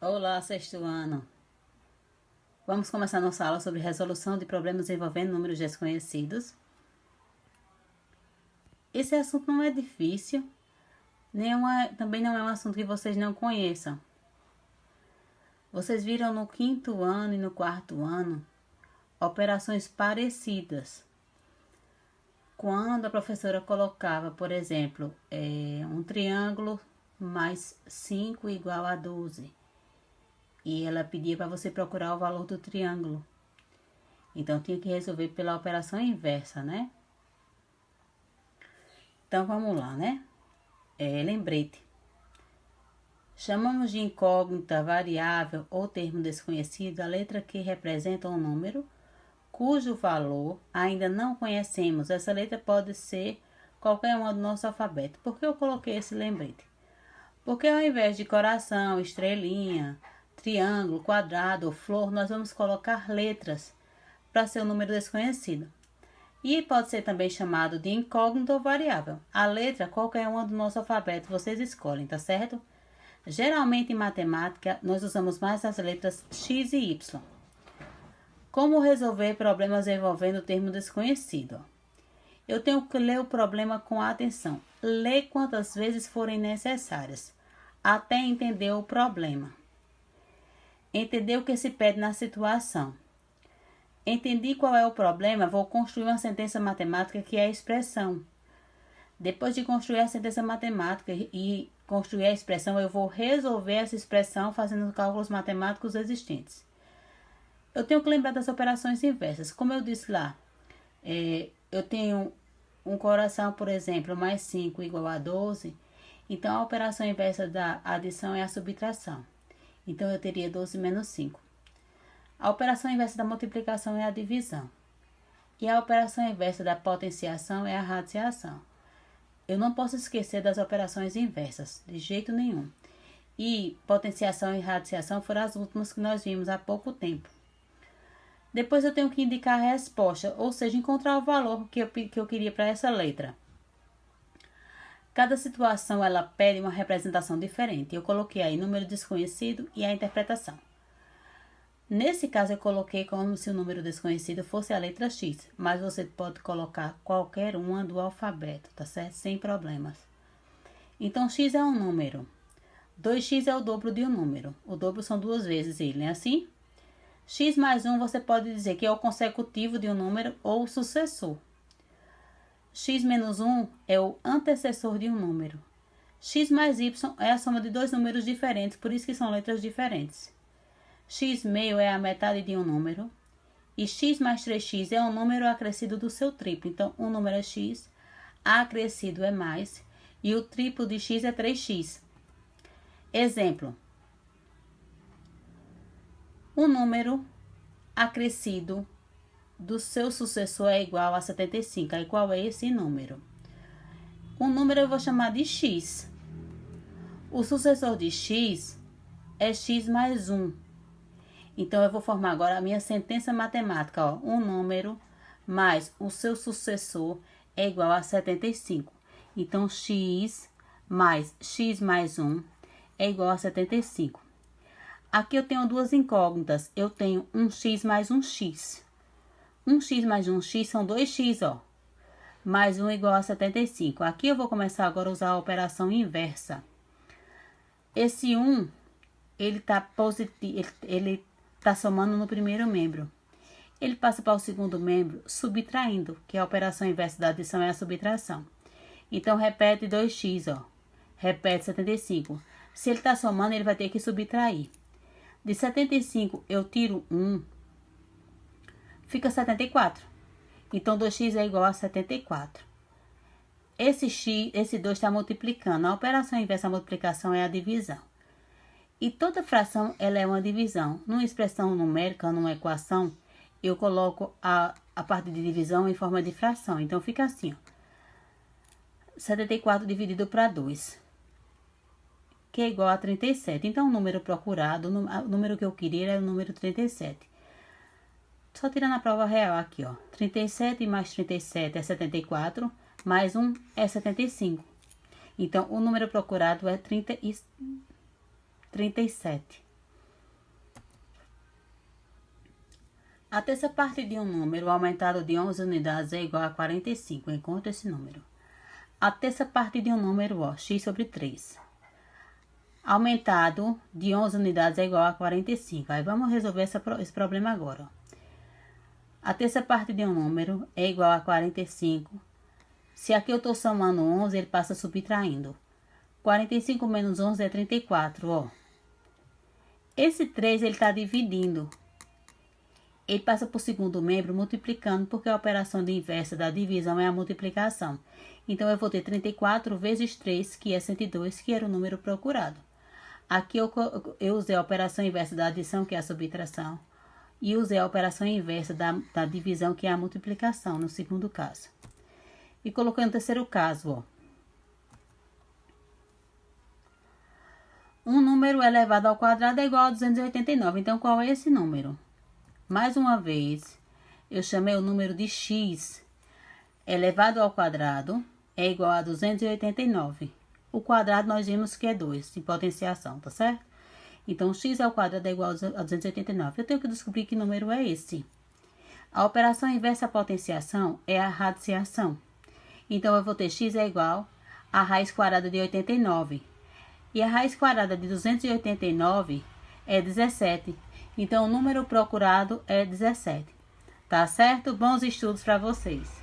Olá, sexto ano. Vamos começar nossa aula sobre resolução de problemas envolvendo números desconhecidos. Esse assunto não é difícil, também não é um assunto que vocês não conheçam. Vocês viram no quinto ano e no quarto ano operações parecidas. Quando a professora colocava, por exemplo, um triângulo mais 5 igual a 12. E ela pedia para você procurar o valor do triângulo. Então, tinha que resolver pela operação inversa, né? Então, vamos lá, né? Lembrete. Chamamos de incógnita, variável ou termo desconhecido a letra que representa um número cujo valor ainda não conhecemos. Essa letra pode ser qualquer uma do nosso alfabeto. Por que eu coloquei esse lembrete? Porque ao invés de coração, estrelinha, triângulo, quadrado ou flor, nós vamos colocar letras para ser um número desconhecido. E pode ser também chamado de incógnito ou variável. A letra, qualquer uma do nosso alfabeto, vocês escolhem, tá certo? Geralmente em matemática, nós usamos mais as letras X e Y. Como resolver problemas envolvendo o termo desconhecido? Eu tenho que ler o problema com atenção. Ler quantas vezes forem necessárias, até entender o problema. Entender o que se pede na situação. Entendi qual é o problema, vou construir uma sentença matemática que é a expressão. Depois de construir a sentença matemática e construir a expressão, eu vou resolver essa expressão fazendo os cálculos matemáticos existentes. Eu tenho que lembrar das operações inversas. Como eu disse lá, eu tenho um coração, por exemplo, mais 5 igual a 12. Então, a operação inversa da adição é a subtração. Então, eu teria 12 menos 5. A operação inversa da multiplicação é a divisão. E a operação inversa da potenciação é a radiciação. Eu não posso esquecer das operações inversas, de jeito nenhum. E potenciação e radiciação foram as últimas que nós vimos há pouco tempo. Depois eu tenho que indicar a resposta, ou seja, encontrar o valor que eu queria para essa letra. Cada situação ela pede uma representação diferente. Eu coloquei aí número desconhecido e a interpretação. Nesse caso, eu coloquei como se o número desconhecido fosse a letra X, mas você pode colocar qualquer uma do alfabeto, tá certo? Sem problemas. Então, X é um número. 2x é o dobro de um número. O dobro são duas vezes ele, não é assim? X mais 1 você pode dizer que é o consecutivo de um número ou o sucessor. X menos 1 é o antecessor de um número. X mais y é a soma de dois números diferentes, por isso que são letras diferentes. X meio é a metade de um número. E x mais 3x é um número acrescido do seu triplo. Então, um número é x, acrescido é mais, e o triplo de x é 3x. Exemplo. Um número acrescido do seu sucessor é igual a 75. Aí, qual é esse número? O número eu vou chamar de x. O sucessor de x é x mais 1. Então, eu vou formar agora a minha sentença matemática. Ó. Um número mais o seu sucessor é igual a 75. Então, x mais 1 é igual a 75. Aqui eu tenho duas incógnitas. Eu tenho um x mais um x. Um x mais um x são 2x, ó. Mais 1 igual a 75. Aqui eu vou começar agora a usar a operação inversa. Esse 1, ele tá positivo, ele tá somando no primeiro membro. Ele passa para o segundo membro subtraindo, que a operação inversa da adição é a subtração. Então, repete 2x, ó. Repete 75. Se ele tá somando, ele vai ter que subtrair. De 75, eu tiro 1. Fica 74. Então, 2x é igual a 74. Esse 2 está multiplicando. A operação inversa da multiplicação é a divisão. E toda fração, ela é uma divisão. Numa expressão numérica, numa equação, eu coloco a parte de divisão em forma de fração. Então, fica assim, ó. 74 dividido para 2, que é igual a 37. Então, o número procurado, o número que eu queria era o número 37. Só tirando a prova real aqui, ó. 37 mais 37 é 74, mais 1 é 75. Então, o número procurado é 37. A terça parte de um número aumentado de 11 unidades é igual a 45. Encontre esse número. A terça parte de um número, ó, x sobre 3. Aumentado de 11 unidades é igual a 45. Aí vamos resolver esse problema agora, ó. A terça parte de um número é igual a 45. Se aqui eu estou somando 11, ele passa subtraindo. 45 menos 11 é 34, ó. Esse 3, ele está dividindo. Ele passa por segundo membro multiplicando, porque a operação de inversa da divisão é a multiplicação. Então, eu vou ter 34 vezes 3, que é 102, que era o número procurado. Aqui eu usei a operação inversa da adição, que é a subtração. E usei a operação inversa da divisão, que é a multiplicação, no segundo caso. E coloquei no terceiro caso, ó. Um número elevado ao quadrado é igual a 289. Então, qual é esse número? Mais uma vez, eu chamei o número de x elevado ao quadrado é igual a 289. O quadrado nós vimos que é 2, em potenciação, tá certo? Então, x ao quadrado é igual a 289. Eu tenho que descobrir que número é esse. A operação inversa à potenciação é a radiciação. Então, eu vou ter x é igual a raiz quadrada de 89. E a raiz quadrada de 289 é 17. Então, o número procurado é 17. Tá certo? Bons estudos para vocês.